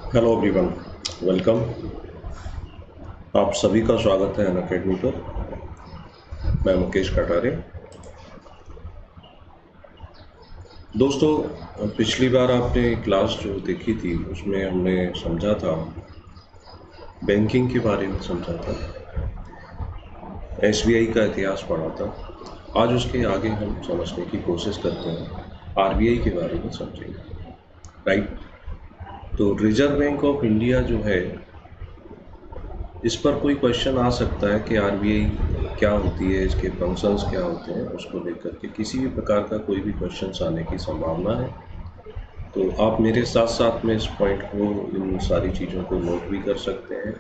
Hello everyone, welcome. आप सभी का स्वागत है अनअकैडमी पर। मैं मुकेश कटारे। दोस्तों, पिछली बार आपने क्लास जो देखी थी उसमें हमने समझा था, बैंकिंग के बारे में समझा था, एसबीआई का इतिहास पढ़ा था। आज उसके आगे हम समझने की कोशिश करते हैं, आरबीआई के बारे में समझेंगे। राइट। तो रिजर्व बैंक ऑफ इंडिया जो है, इस पर कोई क्वेश्चन आ सकता है कि आरबीआई क्या होती है, इसके फंक्शंस क्या होते हैं, उसको लेकर के किसी भी प्रकार का कोई भी क्वेश्चन आने की संभावना है। तो आप मेरे साथ साथ में इस पॉइंट को, इन सारी चीज़ों को नोट भी कर सकते हैं।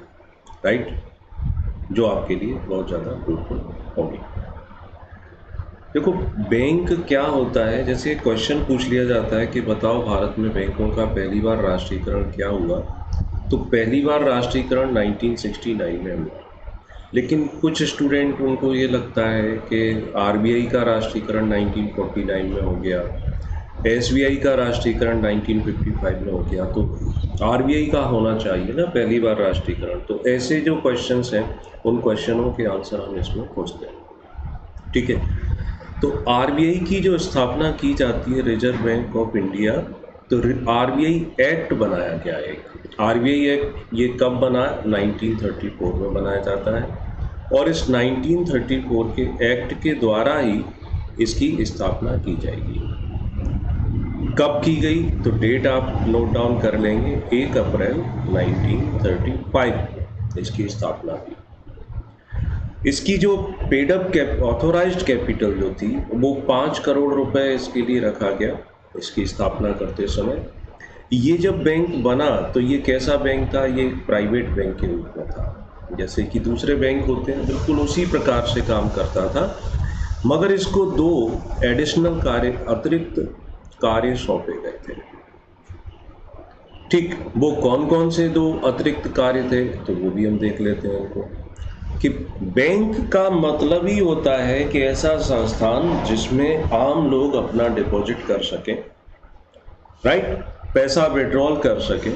राइट, जो आपके लिए बहुत ज़्यादा फ्रूटफुल होगी। देखो, बैंक क्या होता है, जैसे क्वेश्चन पूछ लिया जाता है कि बताओ भारत में बैंकों का पहली बार राष्ट्रीयकरण क्या हुआ। तो पहली बार राष्ट्रीयकरण 1969 में हुआ। लेकिन कुछ स्टूडेंट, उनको ये लगता है कि आरबीआई का राष्ट्रीयकरण 1949 में हो गया, एसबीआई का राष्ट्रीयकरण 1955 में हो गया, तो आरबीआई का होना चाहिए ना पहली बार राष्ट्रीयकरण। तो ऐसे जो क्वेश्चंस हैं, उन क्वेश्चनों के आंसर हम इसमें खोजते हैं। ठीक है। तो आरबीआई की जो स्थापना की जाती है, रिजर्व बैंक ऑफ इंडिया, तो आरबीआई एक्ट बनाया गया है। आरबीआई एक्ट ये कब बना? 1934 में बनाया जाता है, और इस 1934 के एक्ट के द्वारा ही इसकी स्थापना की जाएगी। कब की गई? तो डेट आप नोट डाउन कर लेंगे, 1 अप्रैल 1935 इसकी स्थापना की। इसकी जो पेड अप ऑथोराइज्ड कैपिटल जो थी, वो 5 करोड़ रुपए इसके लिए रखा गया इसकी स्थापना करते समय। ये जब बैंक बना तो ये कैसा बैंक था? ये प्राइवेट बैंक के रूप में था। जैसे कि दूसरे बैंक होते हैं, बिल्कुल उसी प्रकार से काम करता था, मगर इसको 2 एडिशनल कार्य, अतिरिक्त कार्य सौंपे गए थे। ठीक, वो कौन कौन से 2 अतिरिक्त कार्य थे, तो वो भी हम देख लेते हैं उनको। कि बैंक का मतलब ही होता है कि ऐसा संस्थान जिसमें आम लोग अपना डिपॉजिट कर सकें, राइट, पैसा विड्रॉल कर सकें,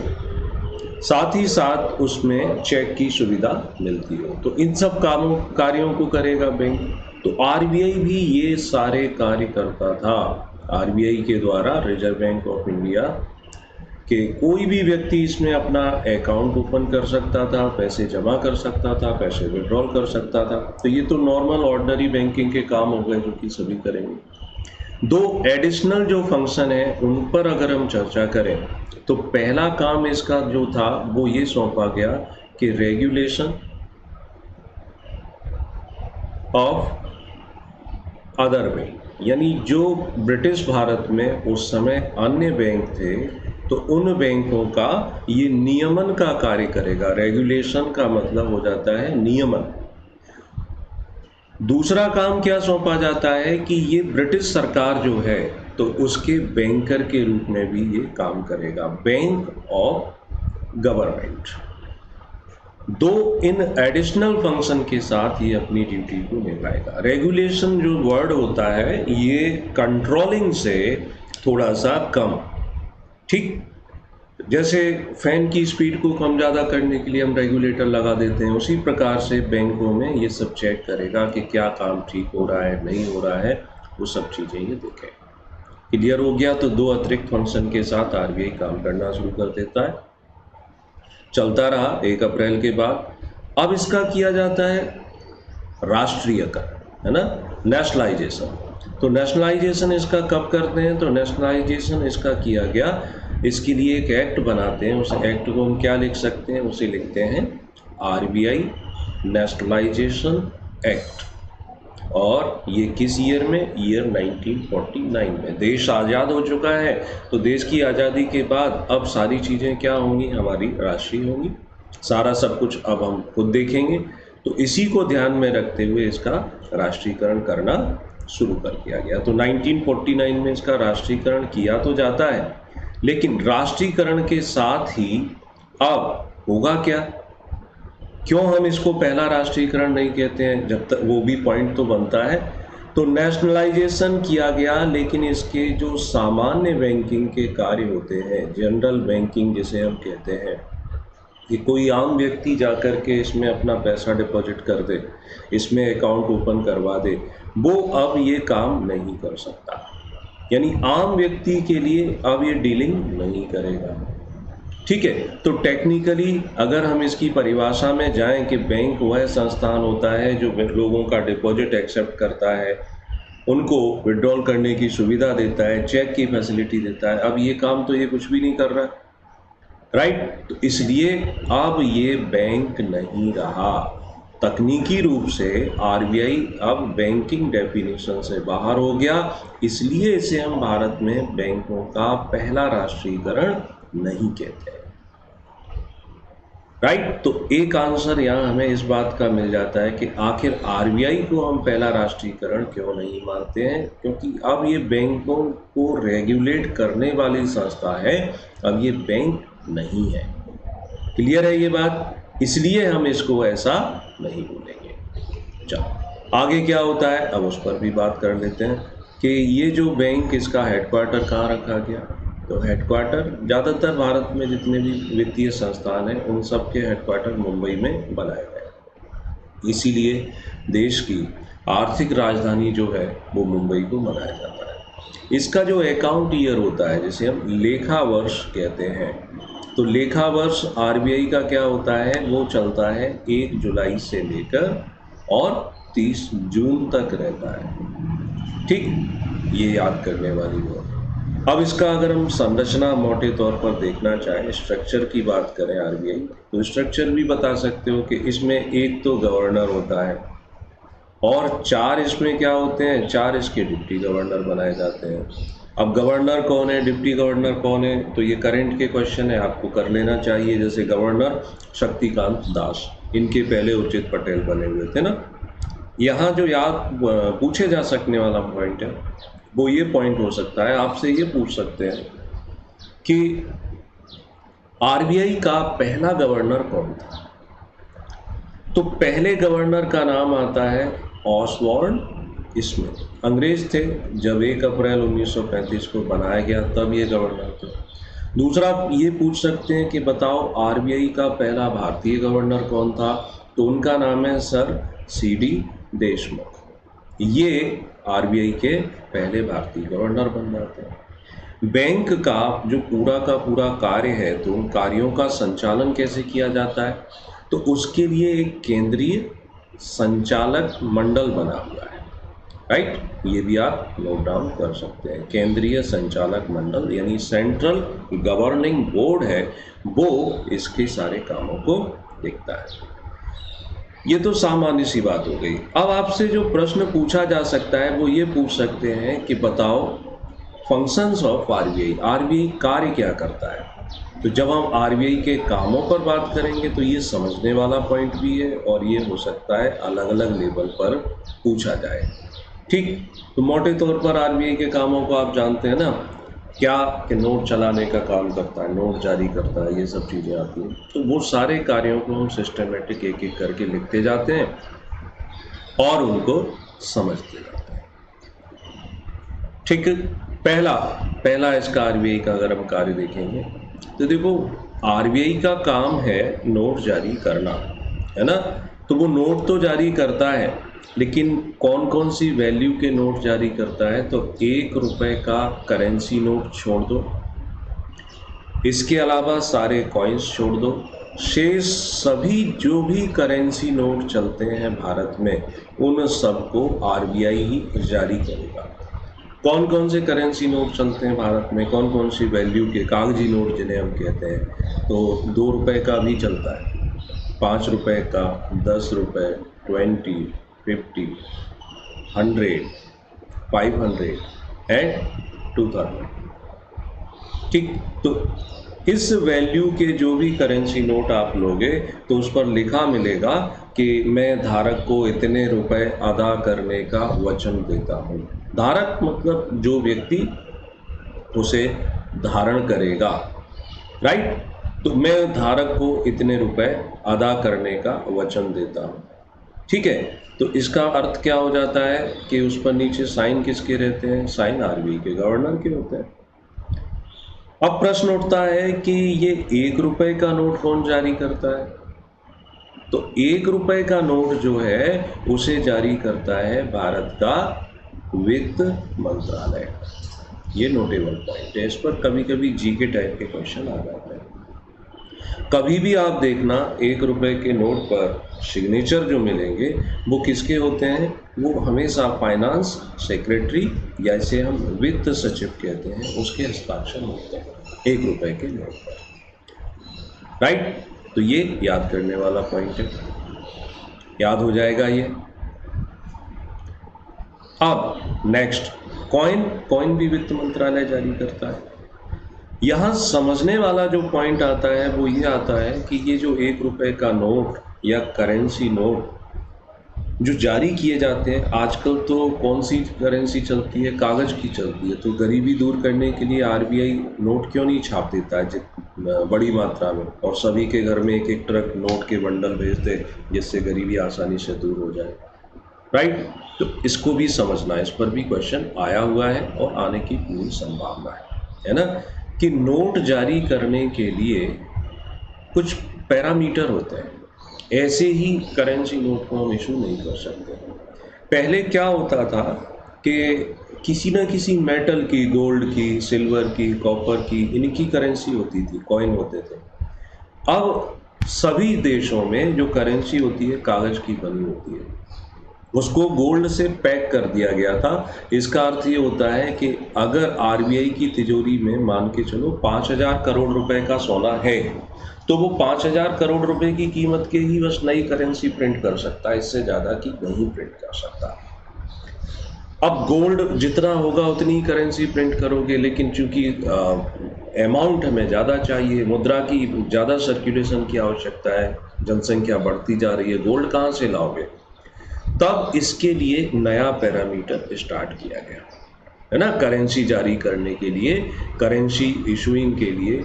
साथ ही साथ उसमें चेक की सुविधा मिलती हो। तो इन सब कार्यों को करेगा बैंक। तो आरबीआई भी ये सारे कार्य करता था। आरबीआई के द्वारा, रिजर्व बैंक ऑफ इंडिया कि कोई भी व्यक्ति इसमें अपना अकाउंट ओपन कर सकता था, पैसे जमा कर सकता था, पैसे विड्रॉल कर सकता था। तो ये तो नॉर्मल ऑर्डिनरी बैंकिंग के काम हो गए जो कि सभी करेंगे। 2 एडिशनल जो फंक्शन है उन पर अगर हम चर्चा करें, तो पहला काम इसका जो था वो ये सौंपा गया कि रेगुलेशन ऑफ अदर बैंक, यानी जो ब्रिटिश भारत में उस समय अन्य बैंक थे, तो उन बैंकों का ये नियमन का कार्य करेगा। रेगुलेशन का मतलब हो जाता है नियमन। दूसरा काम क्या सौंपा जाता है कि ये ब्रिटिश सरकार जो है, तो उसके बैंकर के रूप में भी ये काम करेगा, bank of government. 2 in additional function के साथ ये अपनी ड्यूटी को निभाएगा। रेगुलेशन जो वर्ड होता है, ये कंट्रोलिंग से थोड़ा सा कम। ठीक, जैसे फैन की स्पीड को कम ज़्यादा करने के लिए हम रेगुलेटर लगा देते हैं, उसी प्रकार से बैंकों में ये सब चेक करेगा कि क्या काम ठीक हो रहा है, नहीं हो रहा है, वो सब चीज़ें ये देखेगा। क्लियर हो गया? तो 2 अतिरिक्त फंक्शन के साथ आरबीआई काम करना शुरू कर देता है। चलता रहा 1 अप्रैल के बाद। अब इसका किया जाता है राष्ट्रीयकरण, है ना, नेशनलाइजेशन। तो नेशनलाइजेशन इसका कब करते हैं? तो नेशनलाइजेशन इसका किया गया, इसके लिए एक एक्ट बनाते हैं। उस एक्ट को हम क्या लिख सकते हैं? उसे लिखते हैं आरबीआई नेशनलाइजेशन एक्ट। और ये किस ईयर में? ईयर 1949 में। देश आज़ाद हो चुका है, तो देश की आज़ादी के बाद अब सारी चीज़ें क्या होंगी? हमारी राष्ट्रीय होंगी। सारा सब कुछ अब हम खुद देखेंगे। तो इसी को ध्यान में रखते हुए इसका राष्ट्रीयकरण करना शुरू कर दिया गया। तो 1949 में इसका राष्ट्रीयकरण किया तो जाता है, लेकिन राष्ट्रीयकरण के साथ ही अब होगा क्या? क्यों हम इसको पहला राष्ट्रीयकरण नहीं कहते हैं? जब तक वो भी पॉइंट तो बनता है तो नेशनलाइजेशन किया गया, लेकिन इसके जो सामान्य बैंकिंग के कार्य होते हैं, जनरल बैंकिंग जिसे हम कहते हैं, कि कोई आम व्यक्ति जाकर के इसमें अपना पैसा डिपॉजिट कर दे, इसमें अकाउंट ओपन करवा दे, वो अब ये काम नहीं कर सकता। यानी आम व्यक्ति के लिए अब ये डीलिंग नहीं करेगा। ठीक है, तो टेक्निकली अगर हम इसकी परिभाषा में जाएं कि बैंक वह संस्थान होता है जो लोगों का डिपॉजिट एक्सेप्ट करता है, उनको विड्रॉल करने की सुविधा देता है, चेक की फैसिलिटी देता है। अब ये काम तो ये कुछ भी नहीं कर रहा है, राइट। तो इसलिए अब ये बैंक नहीं रहा। तकनीकी रूप से आरबीआई अब बैंकिंग डेफिनेशन से बाहर हो गया, इसलिए इसे हम भारत में बैंकों का पहला राष्ट्रीयकरण नहीं कहते हैं, राइट। तो एक आंसर यहाँ हमें इस बात का मिल जाता है कि आखिर आरबीआई को हम पहला राष्ट्रीयकरण क्यों नहीं मानते हैं, क्योंकि अब ये बैंकों को रेगुलेट करने वाली संस्था है, अब ये बैंक नहीं है। क्लियर है ये बात? इसलिए हम इसको ऐसा नहीं बोलेंगे। चलो आगे क्या होता है, अब उस पर भी बात कर लेते हैं कि ये जो बैंक, इसका हेडक्वार्टर कहाँ रखा गया। तो हेडक्वार्टर ज़्यादातर भारत में जितने भी वित्तीय संस्थान हैं उन सब के हेडक्वार्टर मुंबई में बनाए गए, इसीलिए देश की आर्थिक राजधानी जो है वो मुंबई को बनाया जाता है। इसका जो अकाउंट ईयर होता है, जिसे हम लेखा वर्ष कहते हैं, तो लेखा वर्ष आरबीआई का क्या होता है, वो चलता है 1 जुलाई से लेकर और 30 जून तक रहता है। ठीक, ये याद करने वाली बात। अब इसका अगर हम संरचना मोटे तौर पर देखना चाहें, स्ट्रक्चर की बात करें आरबीआई, तो स्ट्रक्चर भी बता सकते हो कि इसमें एक तो गवर्नर होता है और 4 इसमें क्या होते हैं, 4 इसके डिप्टी गवर्नर बनाए जाते हैं। अब गवर्नर कौन है, डिप्टी गवर्नर कौन है, तो ये करंट के क्वेश्चन है, आपको कर लेना चाहिए। जैसे गवर्नर शक्तिकांत दास, इनके पहले उर्जित पटेल बने हुए थे ना। यहाँ जो याद पूछे जा सकने वाला पॉइंट है वो ये पॉइंट हो सकता है, आपसे ये पूछ सकते हैं कि आरबीआई का पहला गवर्नर कौन था। तो पहले गवर्नर का नाम आता है ऑसवाल्ड स्मिथ, अंग्रेज थे। जब 1 अप्रैल 1935 को बनाया गया तब ये गवर्नर थे। दूसरा ये पूछ सकते हैं कि बताओ आरबीआई का पहला भारतीय गवर्नर कौन था, तो उनका नाम है सर सीडी देशमुख। ये आरबीआई के पहले भारतीय गवर्नर बन जाते हैं। बैंक का जो पूरा का पूरा कार्य है, तो उन कार्यों का संचालन कैसे किया जाता है, तो उसके लिए एक केंद्रीय संचालक मंडल बना हुआ है, राइट। ये भी आप नोट डाउन कर सकते हैं। केंद्रीय संचालक मंडल यानी सेंट्रल गवर्निंग बोर्ड है, वो इसके सारे कामों को देखता है। ये तो सामान्य सी बात हो गई। अब आपसे जो प्रश्न पूछा जा सकता है वो ये पूछ सकते हैं कि बताओ फंक्शंस ऑफ आरबीआई, आरबीआई कार्य क्या करता है। तो जब हम आरबीआई के कामों पर बात करेंगे तो ये समझने वाला पॉइंट भी है और ये हो सकता है अलग अलग लेवल पर पूछा जाए। ठीक, तो मोटे तौर पर आरबीआई के कामों को आप जानते हैं ना, क्या कि नोट चलाने का काम करता है, नोट जारी करता है, ये सब चीज़ें आती हैं। तो वो सारे कार्यों को हम सिस्टमेटिक एक एक करके लिखते जाते हैं और उनको समझते जाते हैं। ठीक, पहला इसका आरबीआई का अगर हम कार्य देखेंगे तो देखो, आरबीआई का काम है नोट जारी करना, है ना। तो वो नोट तो जारी करता है, लेकिन कौन कौन सी वैल्यू के नोट जारी करता है, तो 1 रुपए का करेंसी नोट छोड़ दो, इसके अलावा सारे कॉइन्स छोड़ दो, शेष सभी जो भी करेंसी नोट चलते हैं भारत में उन सबको आरबीआई ही जारी करेगा। कौन कौन से करेंसी नोट चलते हैं भारत में, कौन कौन सी वैल्यू के कागजी नोट जिन्हें हम कहते हैं, तो 2 रुपए का भी चलता है, 5 रुपए का, 10 रुपए, 20, 50, 100, 500 एंड 2000। ठीक, तो इस वैल्यू के जो भी करेंसी नोट आप लोगे तो उस पर लिखा मिलेगा कि मैं धारक को इतने रुपए अदा करने का वचन देता हूँ। धारक मतलब जो व्यक्ति उसे धारण करेगा, राइट। तो मैं धारक को इतने रुपए अदा करने का वचन देता हूँ। ठीक है, तो इसका अर्थ क्या हो जाता है कि उस पर नीचे साइन किसके रहते हैं? साइन आरबीआई के गवर्नर के होते हैं। अब प्रश्न उठता है कि ये 1 रुपए का नोट कौन जारी करता है? तो 1 रुपए का नोट जो है उसे जारी करता है भारत का वित्त मंत्रालय। ये नोटेबल पॉइंट है, इस पर कभी कभी जी के टाइप के क्वेश्चन आ जाते हैं। कभी भी आप देखना 1 रुपए के नोट पर सिग्नेचर जो मिलेंगे वो किसके होते हैं? वो हमेशा फाइनेंस सेक्रेटरी या इसे हम वित्त सचिव कहते हैं, उसके हस्ताक्षर होते हैं 1 रुपए के नोट पर। राइट, तो ये याद करने वाला पॉइंट है, याद हो जाएगा ये। अब नेक्स्ट, कॉइन भी वित्त मंत्रालय जारी करता है। यहां समझने वाला जो पॉइंट आता है वो ये आता है कि ये जो 1 रुपए का नोट या करेंसी नोट जो जारी किए जाते हैं, आजकल तो कौन सी करेंसी चलती है? कागज की चलती है। तो गरीबी दूर करने के लिए आरबीआई नोट क्यों नहीं छाप देता है बड़ी मात्रा में, और सभी के घर में एक एक ट्रक नोट के बंडल भेज दे, जिससे गरीबी आसानी से दूर हो जाए। राइट, तो इसको भी समझना है, इस पर भी क्वेश्चन आया हुआ है और आने की पूरी संभावना है ना, कि नोट जारी करने के लिए कुछ पैरामीटर होते हैं, ऐसे ही करेंसी नोट को हम इशू नहीं कर सकते। पहले क्या होता था कि किसी न किसी मेटल की, गोल्ड की, सिल्वर की, कॉपर की, इनकी करेंसी होती थी, कॉइन होते थे। अब सभी देशों में जो करेंसी होती है कागज की बनी होती है, उसको गोल्ड से पैक कर दिया गया था। इसका अर्थ ये होता है कि अगर आरबीआई की तिजोरी में मान के चलो 5,000 करोड़ रुपए का सोना है, तो वो 5,000 करोड़ रुपए की कीमत के ही बस नई करेंसी प्रिंट कर सकता है, इससे ज़्यादा की नहीं प्रिंट कर सकता। अब गोल्ड जितना होगा उतनी ही करेंसी प्रिंट करोगे, लेकिन चूंकि अमाउंट हमें ज़्यादा चाहिए, मुद्रा की ज़्यादा सर्कुलेशन की आवश्यकता है, जनसंख्या बढ़ती जा रही है, गोल्ड कहाँ से लाओगे? तब इसके लिए नया पैरामीटर स्टार्ट किया गया है ना, करेंसी जारी करने के लिए, करेंसी इशूइंग के लिए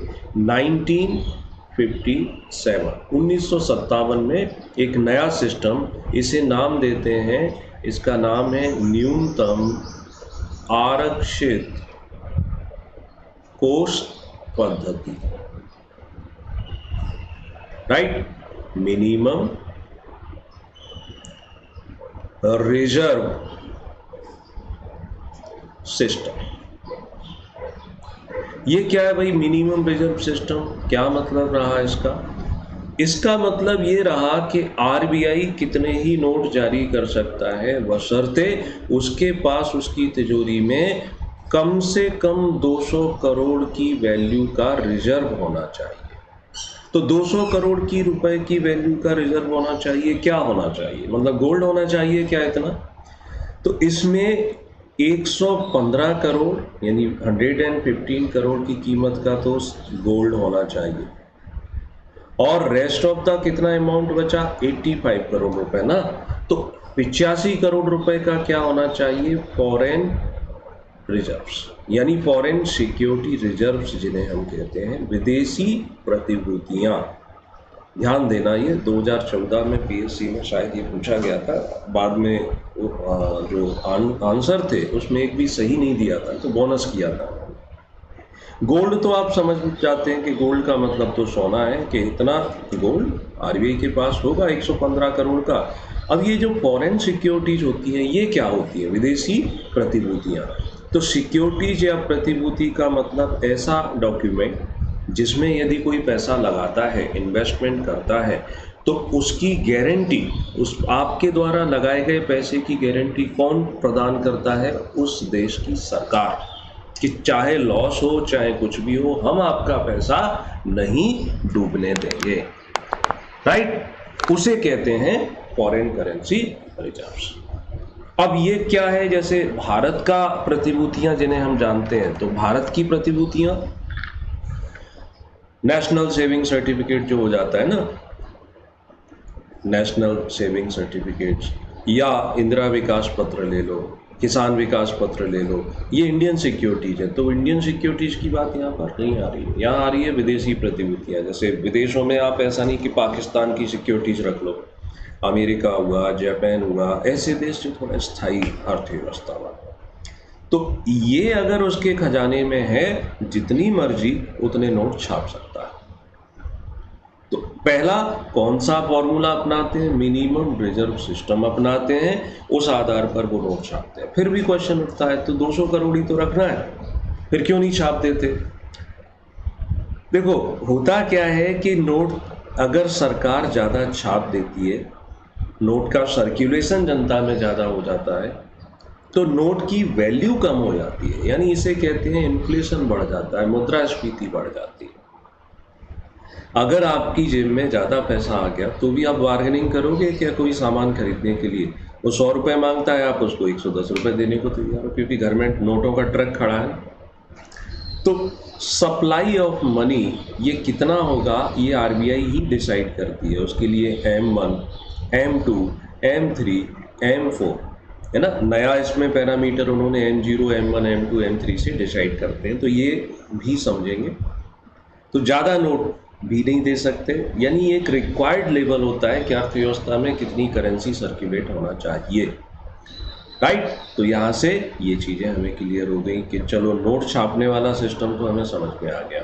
1957 में एक नया सिस्टम, इसे नाम देते हैं, इसका नाम है न्यूनतम आरक्षित कोष पद्धति। Right, minimum reserve system. ये क्या है भाई मिनिमम रिजर्व सिस्टम? क्या मतलब रहा इसका? इसका मतलब ये रहा कि आरबीआई कितने ही नोट जारी कर सकता है, बशर्ते उसके पास उसकी तिजोरी में कम से कम 200 करोड़ की वैल्यू का रिजर्व होना चाहिए। तो 200 करोड़ की रुपए की वैल्यू का रिजर्व होना चाहिए। क्या होना चाहिए? मतलब गोल्ड होना चाहिए क्या इतना? तो इसमें 115 करोड़ यानी 115 करोड़ की कीमत का तो गोल्ड होना चाहिए, और रेस्ट ऑफ द कितना अमाउंट बचा? 85 करोड़ रुपए ना। तो 85 करोड़ रुपए का क्या होना चाहिए? फॉरेन रिजर्व्स, यानी फॉरेन सिक्योरिटी रिजर्व्स जिन्हें हम कहते हैं, विदेशी प्रतिभूतियां। ध्यान देना, ये 2014 में पीएससी में शायद ये पूछा गया था, बाद में जो आंसर थे उसमें एक भी सही नहीं दिया था, तो बोनस किया था। गोल्ड तो आप समझ जाते हैं कि गोल्ड का मतलब तो सोना है, कि इतना गोल्ड आरबीआई के पास होगा 115 करोड़ का। अब ये जो फॉरेन सिक्योरिटीज होती हैं, ये क्या होती है? विदेशी प्रतिभूतियां। तो सिक्योरिटीज या प्रतिभूति का मतलब ऐसा डॉक्यूमेंट जिसमें यदि कोई पैसा लगाता है, इन्वेस्टमेंट करता है, तो उसकी गारंटी, उस आपके द्वारा लगाए गए पैसे की गारंटी कौन प्रदान करता है? उस देश की सरकार, कि चाहे लॉस हो चाहे कुछ भी हो, हम आपका पैसा नहीं डूबने देंगे। राइट, उसे कहते हैं फॉरेन करेंसी रिजर्व्स। अब ये क्या है? जैसे भारत का प्रतिभूतियां जिन्हें हम जानते हैं, तो भारत की प्रतिभूतियां नेशनल सेविंग सर्टिफिकेट जो हो जाता है ना, नेशनल सेविंग सर्टिफिकेट, या इंदिरा विकास पत्र ले लो, किसान विकास पत्र ले लो, ये इंडियन सिक्योरिटीज है। तो इंडियन सिक्योरिटीज की बात यहाँ पर नहीं आ रही है, यहाँ आ रही है विदेशी प्रतिभूतियाँ। जैसे विदेशों में आप ऐसा नहीं कि पाकिस्तान की सिक्योरिटीज रख लो, अमेरिका हुआ, जापान हुआ, ऐसे देश जो थोड़ा स्थायी अर्थव्यवस्था वाले। तो ये अगर उसके खजाने में है, जितनी मर्जी उतने नोट छाप सकता है। तो पहला कौन सा फॉर्मूला अपनाते हैं? मिनिमम रिजर्व सिस्टम अपनाते हैं, उस आधार पर वो नोट छापते हैं। फिर भी क्वेश्चन उठता है, तो 200 करोड़ ही तो रखना है, फिर क्यों नहीं छाप देते? देखो, होता क्या है कि नोट अगर सरकार ज़्यादा छाप देती है, नोट का सर्कुलेशन जनता में ज़्यादा हो जाता है, तो नोट की वैल्यू कम हो जाती है, यानी इसे कहते हैं इन्फ्लेशन बढ़ जाता है, मुद्रास्फीति बढ़ जाती है। अगर आपकी जेब में ज़्यादा पैसा आ गया तो भी आप बार्गेनिंग करोगे क्या कोई सामान खरीदने के लिए? वो 100 रुपये मांगता है, आप उसको 110 रुपये देने को तैयार हो, क्योंकि घर में नोटों का ट्रक खड़ा है। तो सप्लाई ऑफ मनी ये कितना होगा, ये आरबीआई ही डिसाइड करती है। उसके लिए M1, M2, M3, M4 है ना, नया इसमें पैरामीटर उन्होंने M0, M1, M2, M3 से डिसाइड करते हैं, तो ये भी समझेंगे। तो ज़्यादा नोट भी नहीं दे सकते, यानी एक रिक्वायर्ड लेवल होता है कि अर्थव्यवस्था में कितनी करेंसी सर्कुलेट होना चाहिए, राइट। तो यहाँ से ये चीज़ें हमें क्लियर हो गई कि चलो नोट छापने वाला सिस्टम तो हमें समझ में आ गया,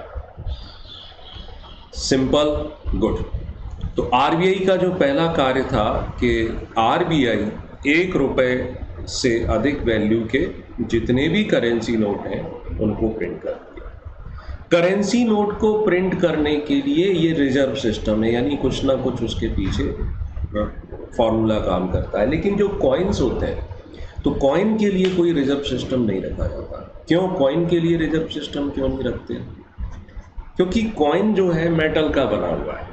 सिंपल, गुड। तो आरबीआई का जो पहला कार्य था कि आरबीआई 1 रुपये से अधिक वैल्यू के जितने भी करेंसी नोट हैं उनको प्रिंट कर दिया। करेंसी नोट को प्रिंट करने के लिए ये रिजर्व सिस्टम है, यानी कुछ ना कुछ उसके पीछे फॉर्मूला काम करता है। लेकिन जो कॉइन्स होते हैं, तो कॉइन के लिए कोई रिजर्व सिस्टम नहीं रखा जाता। क्यों कॉइन के लिए रिजर्व सिस्टम क्यों नहीं रखते? क्योंकि कॉइन जो है मेटल का बना हुआ है,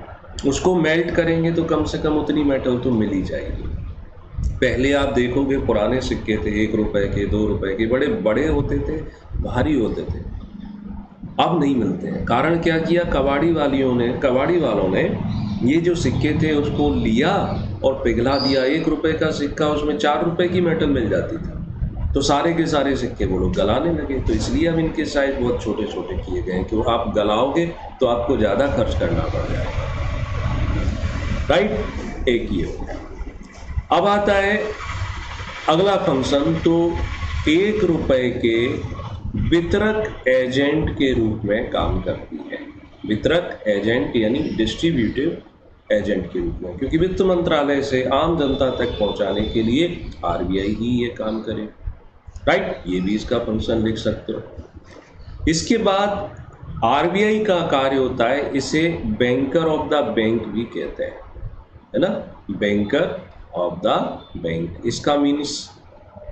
उसको मेल्ट करेंगे तो कम से कम उतनी मेटल तो मिल ही जाएगी। पहले आप देखोगे पुराने सिक्के थे 1 रुपए के, 2 रुपए के, बड़े बड़े होते थे, भारी होते थे, अब नहीं मिलते हैं। कारण क्या किया कबाड़ी वालों ने ये जो सिक्के थे उसको लिया और पिघला दिया। 1 रुपए का सिक्का, उसमें 4 रुपए की मेटल मिल जाती थी, तो सारे के सारे सिक्के वो लोग गलाने लगे। तो इसलिए अब इनके साइज बहुत छोटे छोटे किए गए हैं कि आप गलाओगे तो आपको ज़्यादा खर्च करना पड़ जाएगा, राइट। एक ये हो गया। अब आता है अगला फंक्शन, तो 1 रुपए के वितरक एजेंट के रूप में काम करती है। वितरक एजेंट यानी डिस्ट्रीब्यूटिव एजेंट के रूप में, क्योंकि वित्त मंत्रालय से आम जनता तक पहुंचाने के लिए आरबीआई ही ये काम करे, राइट। ये भी इसका फंक्शन लिख सकते हो। इसके बाद आरबीआई का कार्य होता है, इसे बैंकर ऑफ द बैंक भी कहते हैं, है ना, बैंकर ऑफ द बैंक। इसका मीन्स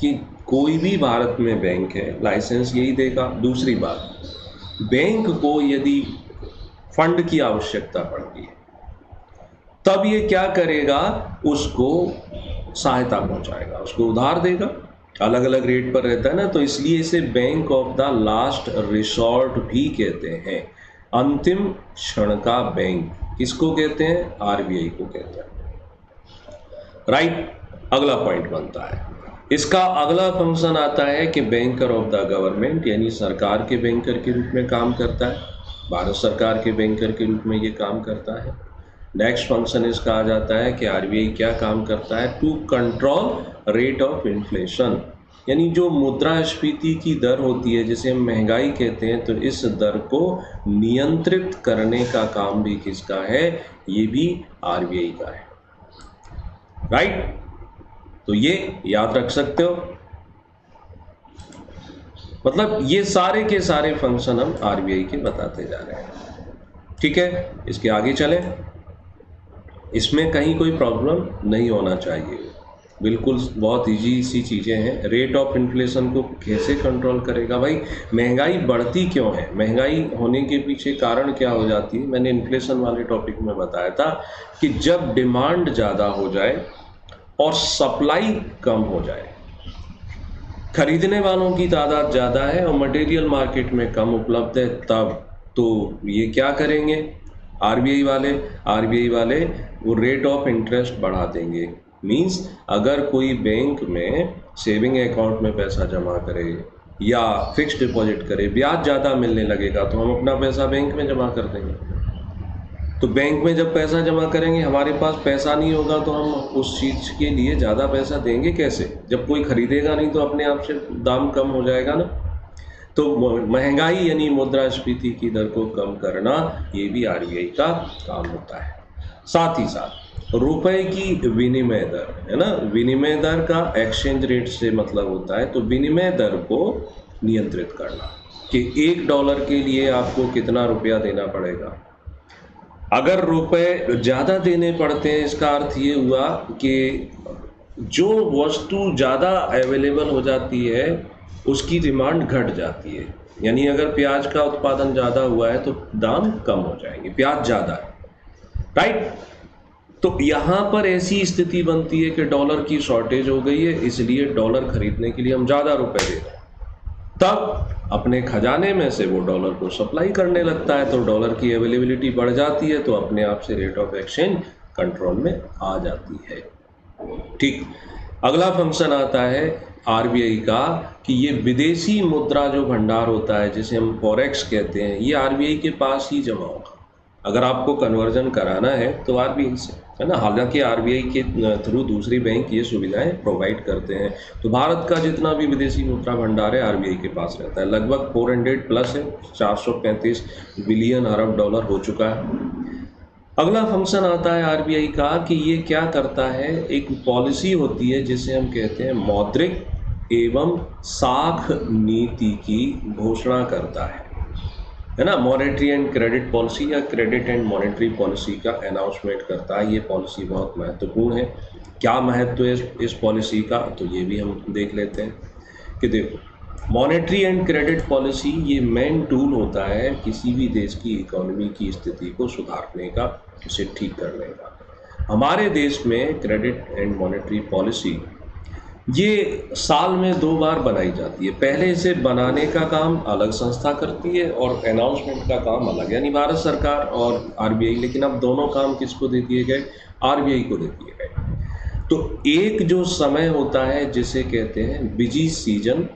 कि कोई भी भारत में बैंक है लाइसेंस यही देगा। दूसरी बात, बैंक को यदि फंड की आवश्यकता पड़ती है तब ये क्या करेगा, उसको सहायता पहुंचाएगा, उसको उधार देगा, अलग अलग रेट पर रहता है ना, तो इसलिए इसे bank of the last resort भी कहते हैं। अंतिम क्षण का बैंक किसको कहते हैं? आरबीआई को कहते हैं, राइट। अगला पॉइंट बनता है, इसका अगला फंक्शन आता है कि बैंकर ऑफ द गवर्नमेंट, यानी सरकार के बैंकर के रूप में काम करता है, भारत सरकार के बैंकर के रूप में ये काम करता है। नेक्स्ट फंक्शन इसका आ जाता है कि आरबीआई क्या काम करता है, to control rate of inflation, यानी जो मुद्रास्फीति की दर होती है जिसे हम महंगाई कहते हैं, तो इस दर को नियंत्रित करने का काम भी किसका है? ये भी आरबीआई का है, राइट। तो ये याद रख सकते हो, मतलब ये सारे के सारे फंक्शन हम आरबीआई के बताते जा रहे हैं, ठीक है। इसके आगे चलें, इसमें कहीं कोई प्रॉब्लम नहीं होना चाहिए, बिल्कुल बहुत इजी सी चीज़ें हैं। रेट ऑफ इन्फ्लेशन को कैसे कंट्रोल करेगा? भाई महंगाई बढ़ती क्यों है, महंगाई होने के पीछे कारण क्या हो जाती है? मैंने इन्फ्लेशन वाले टॉपिक में बताया था कि जब डिमांड ज़्यादा हो जाए और सप्लाई कम हो जाए, खरीदने वालों की तादाद ज़्यादा है और मटेरियल मार्केट में कम उपलब्ध है, तब तो ये क्या करेंगे आरबीआई वाले वो रेट ऑफ इंटरेस्ट बढ़ा देंगे। मींस अगर कोई बैंक में सेविंग अकाउंट में पैसा जमा करे या फिक्स्ड डिपॉजिट करे, ब्याज ज़्यादा मिलने लगेगा तो हम अपना पैसा बैंक में जमा कर देंगे, तो बैंक में जब पैसा जमा करेंगे, हमारे पास पैसा नहीं होगा तो हम उस चीज़ के लिए ज़्यादा पैसा देंगे कैसे? जब कोई खरीदेगा नहीं तो अपने आप से दाम कम हो जाएगा ना। तो महंगाई यानी मुद्रास्फीति की दर को कम करना, ये भी आरबीआई का काम होता है। साथ ही साथ रुपए की विनिमय दर है ना, विनिमय दर का एक्सचेंज रेट से मतलब होता है, तो विनिमय दर को नियंत्रित करना कि $1 के लिए आपको कितना रुपया देना पड़ेगा। अगर रुपए ज़्यादा देने पड़ते हैं, इसका अर्थ ये हुआ कि जो वस्तु ज़्यादा अवेलेबल हो जाती है उसकी डिमांड घट जाती है। यानी अगर प्याज का उत्पादन ज़्यादा हुआ है तो दाम कम हो जाएंगे, प्याज ज़्यादा है, राइट। तो यहाँ पर ऐसी स्थिति बनती है कि डॉलर की शॉर्टेज हो गई है, इसलिए डॉलर खरीदने के लिए हम ज़्यादा रुपए दे रहे हैं। तब अपने खजाने में से वो डॉलर को सप्लाई करने लगता है, तो डॉलर की अवेलेबिलिटी बढ़ जाती है, तो अपने आप से रेट ऑफ एक्सचेंज कंट्रोल में आ जाती है। ठीक, अगला फंक्शन आता है आरबीआई का कि ये विदेशी मुद्रा जो भंडार होता है, जिसे हम फॉरेक्स कहते हैं, ये आरबीआई के पास ही जमा होगा। अगर आपको कन्वर्जन कराना है तो आरबीआई से, है ना। हालांकि आरबीआई के थ्रू दूसरी बैंक ये सुविधाएं प्रोवाइड करते हैं। तो भारत का जितना भी विदेशी मुद्रा भंडार है आरबीआई के पास रहता है, लगभग 400 प्लस है, 435 बिलियन अरब डॉलर हो चुका है। अगला फंक्शन आता है आरबीआई का कि ये क्या करता है, एक पॉलिसी होती है जिसे हम कहते हैं मौद्रिक एवं साख नीति की घोषणा करता है ना। मॉनेटरी एंड क्रेडिट पॉलिसी या क्रेडिट एंड मॉनेटरी पॉलिसी का अनाउंसमेंट करता है। ये पॉलिसी बहुत महत्वपूर्ण है। क्या महत्व है इस पॉलिसी का, तो ये भी हम देख लेते हैं कि देखो, मॉनेटरी एंड क्रेडिट पॉलिसी ये मेन टूल होता है किसी भी देश की इकोनॉमी की स्थिति को सुधारने का, उसे ठीक करने का। हमारे देश में क्रेडिट एंड मॉनेटरी पॉलिसी ये साल में 2 बार बनाई जाती है। पहले इसे बनाने का काम अलग संस्था करती है और अनाउंसमेंट का काम अलग, यानी भारत सरकार और आरबीआई। लेकिन अब दोनों काम किसको दे दिए गए, आरबीआई को दे दिए गए। तो एक जो समय होता है जिसे कहते हैं बिजी सीजन,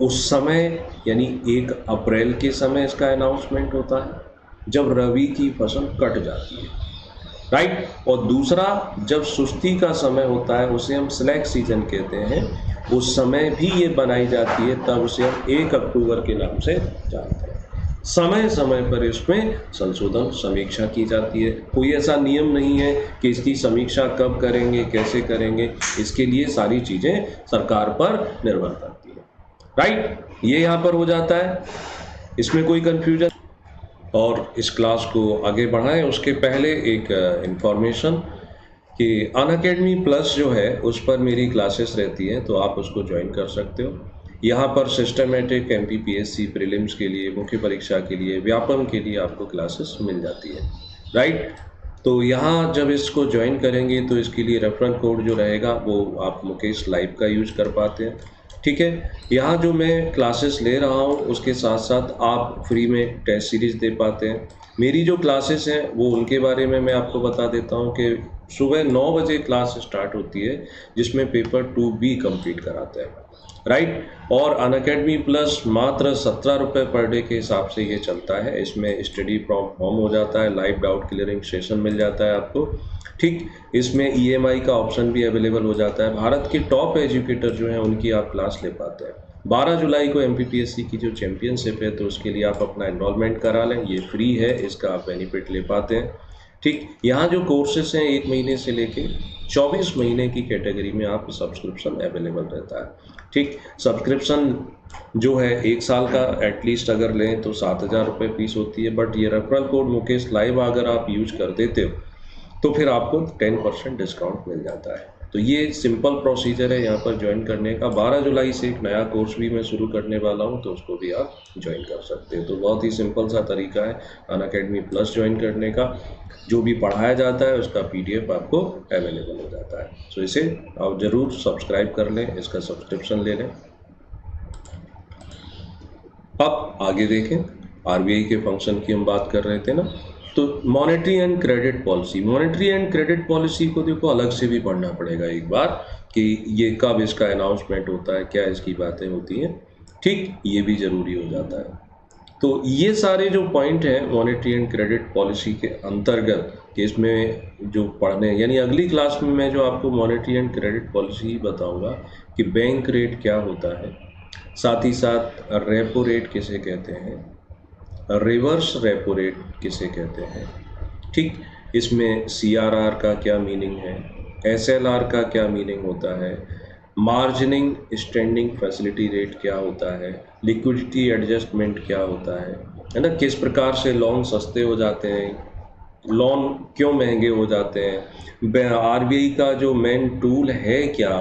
उस समय यानी 1 अप्रैल के समय इसका अनाउंसमेंट होता है जब रबी की फसल कट जाती है, राइट। और दूसरा जब सुस्ती का समय होता है, उसे हम स्लैक सीजन कहते हैं, उस समय भी ये बनाई जाती है, तब उसे हम 1 अक्टूबर के नाम से जानते हैं। समय समय पर इसमें संशोधन समीक्षा की जाती है। कोई ऐसा नियम नहीं है कि इसकी समीक्षा कब करेंगे, कैसे करेंगे, इसके लिए सारी चीज़ें सरकार पर निर्भर करती है, राइट। ये यहाँ पर हो जाता है, इसमें कोई कन्फ्यूजन। और इस क्लास को आगे बढ़ाएं उसके पहले एक इन्फॉर्मेशन कि अनअकैडमी प्लस जो है उस पर मेरी क्लासेस रहती हैं, तो आप उसको ज्वाइन कर सकते हो। यहाँ पर सिस्टमेटिक एमपीपीएससी प्रीलिम्स के लिए, मुख्य परीक्षा के लिए, व्यापम के लिए आपको क्लासेस मिल जाती है, राइट। तो यहाँ जब इसको ज्वाइन करेंगे तो इसके लिए रेफरल कोड जो रहेगा वो आप मुकेश लाइव का यूज कर पाते हैं, ठीक है। यहाँ जो मैं क्लासेस ले रहा हूँ उसके साथ साथ आप फ्री में टेस्ट सीरीज दे पाते हैं। मेरी जो क्लासेस हैं वो उनके बारे में मैं आपको बता देता हूँ कि सुबह 9 बजे क्लास स्टार्ट होती है, जिसमें पेपर 2B कंप्लीट कराते हैं, राइट। और अनअकैडमी प्लस मात्र 17 रुपये पर डे के हिसाब से ये चलता है। इसमें स्टडी फ्रॉम होम हो जाता है, लाइव डाउट क्लियरिंग सेशन मिल जाता है आपको, ठीक। इसमें ईएमआई का ऑप्शन भी अवेलेबल हो जाता है। भारत के टॉप एजुकेटर जो हैं उनकी आप क्लास ले पाते हैं। 12 जुलाई को एमपीपीएससी की जो चैंपियनशिप है, तो उसके लिए आप अपना एनरोलमेंट करा लें, ये फ्री है, इसका आप बेनिफिट ले पाते हैं, ठीक। यहाँ जो कोर्सेस हैं 1 महीने से लेके 24 महीने की कैटेगरी में आप सब्सक्रिप्शन अवेलेबल रहता है, ठीक। सब्सक्रिप्शन जो है 1 साल का एटलीस्ट अगर लें तो 7,000 रुपये फीस होती है। बट ये रेफरल कोड मुकेश लाइव अगर आप यूज कर देते हो तो फिर आपको 10% डिस्काउंट मिल जाता है। तो ये सिंपल प्रोसीजर है यहाँ पर ज्वाइन करने का। 12 जुलाई से एक नया कोर्स भी मैं शुरू करने वाला हूँ, तो उसको भी आप ज्वाइन कर सकते हैं। तो बहुत ही सिंपल सा तरीका है अनअकैडमी प्लस ज्वाइन करने का। जो भी पढ़ाया जाता है उसका PDF आपको अवेलेबल हो जाता है। सो इसे आप ज़रूर सब्सक्राइब कर लें, इसका सब्सक्रिप्शन ले लें। अब आगे देखें, आरबीआई के फंक्शन की हम बात कर रहे थे ना, तो monetary and credit policy, monetary and credit policy को देखो अलग से भी पढ़ना पड़ेगा एक बार कि ये कब इसका अनाउंसमेंट होता है, क्या इसकी बातें होती हैं, ठीक। ये भी ज़रूरी हो जाता है। तो ये सारे जो पॉइंट हैं मॉनेटरी एंड क्रेडिट पॉलिसी के अंतर्गत कि इसमें जो पढ़ने, यानी अगली क्लास में मैं जो आपको मॉनेटरी एंड क्रेडिट पॉलिसी बताऊंगा कि बैंक रेट क्या होता है, साथ ही साथ रेपो रेट किसे कहते हैं, रिवर्स रेपो रेट किसे कहते हैं, ठीक, इसमें CRR का क्या मीनिंग है, SLR का क्या मीनिंग होता है, मार्जिनिंग स्टैंडिंग फैसिलिटी रेट क्या होता है, लिक्विडिटी एडजस्टमेंट क्या होता है ना, किस प्रकार से लोन सस्ते हो जाते हैं, लोन क्यों महंगे हो जाते हैं, RBI का जो मेन टूल है क्या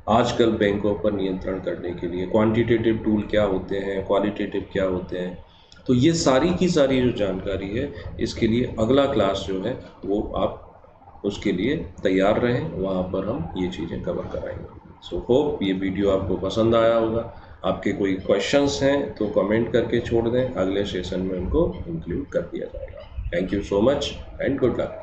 आजकल बैंकों पर नियंत्रण करने के लिए, क्वांटिटेटिव टूल क्या होते हैं, क्वालिटेटिव क्या होते हैं। तो ये सारी की सारी जो जानकारी है, इसके लिए अगला क्लास जो है वो आप उसके लिए तैयार रहें, वहाँ पर हम ये चीज़ें कवर कराएंगे। सो होप ये वीडियो आपको पसंद आया होगा। आपके कोई क्वेश्चंस हैं तो कमेंट करके छोड़ दें, अगले सेशन में उनको इंक्लूड कर दिया जाएगा। Thank you so much and good luck.